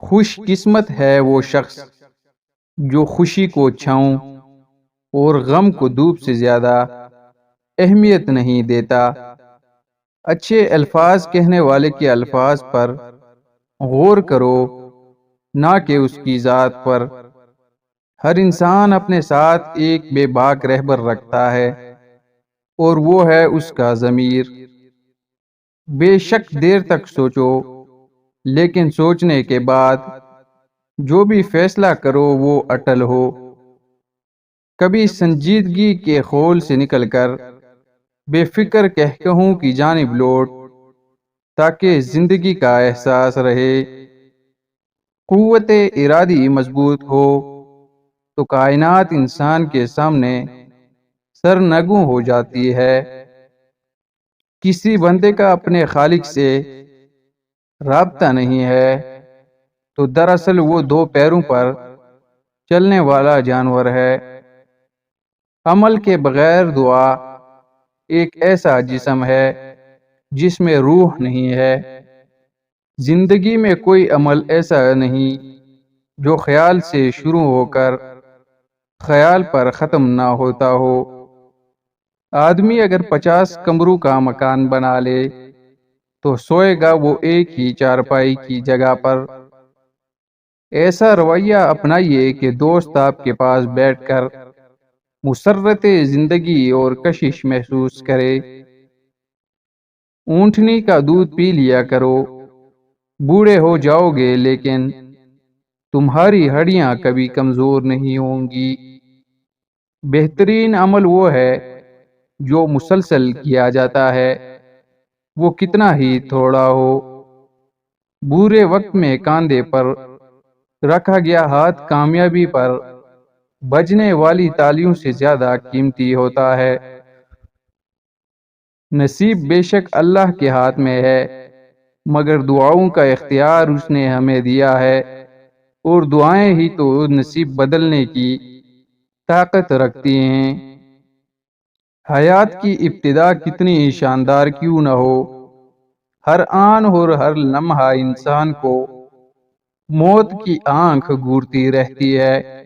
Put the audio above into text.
خوش قسمت ہے وہ شخص جو خوشی کو چھاؤں اور غم کو دھوپ سے زیادہ اہمیت نہیں دیتا۔ اچھے الفاظ کہنے والے کے الفاظ پر غور کرو، نہ کہ اس کی ذات پر۔ ہر انسان اپنے ساتھ ایک بے باک رہبر رکھتا ہے، اور وہ ہے اس کا ضمیر۔ بے شک دیر تک سوچو، لیکن سوچنے کے بعد جو بھی فیصلہ کرو وہ اٹل ہو۔ کبھی سنجیدگی کے خول سے نکل کر بے فکر کہوں کی جانب لوٹ، تاکہ زندگی کا احساس رہے۔ قوت ارادی مضبوط ہو تو کائنات انسان کے سامنے سرنگوں ہو جاتی ہے۔ کسی بندے کا اپنے خالق سے رابطہ نہیں ہے تو دراصل وہ دو پیروں پر چلنے والا جانور ہے۔ عمل کے بغیر دعا ایک ایسا جسم ہے جس میں روح نہیں ہے۔ زندگی میں کوئی عمل ایسا نہیں جو خیال سے شروع ہو کر خیال پر ختم نہ ہوتا ہو۔ آدمی اگر 50 کمروں کا مکان بنا لے تو سوئے گا وہ ایک ہی چارپائی کی جگہ پر۔ ایسا رویہ اپنائیے کہ دوست آپ کے پاس بیٹھ کر مسرت زندگی اور کشش محسوس کرے۔ اونٹنی کا دودھ پی لیا کرو، بوڑھے ہو جاؤ گے لیکن تمہاری ہڈیاں کبھی کمزور نہیں ہوں گی۔ بہترین عمل وہ ہے جو مسلسل کیا جاتا ہے، وہ کتنا ہی تھوڑا ہو۔ برے وقت میں کاندھے پر رکھا گیا ہاتھ کامیابی پر بجنے والی تالیوں سے زیادہ قیمتی ہوتا ہے۔ نصیب بے شک اللہ کے ہاتھ میں ہے، مگر دعاؤں کا اختیار اس نے ہمیں دیا ہے، اور دعائیں ہی تو نصیب بدلنے کی طاقت رکھتی ہیں۔ حیات کی ابتدا کتنی شاندار کیوں نہ ہو، ہر آن اور ہر لمحہ انسان کو موت کی آنکھ گھورتی رہتی ہے۔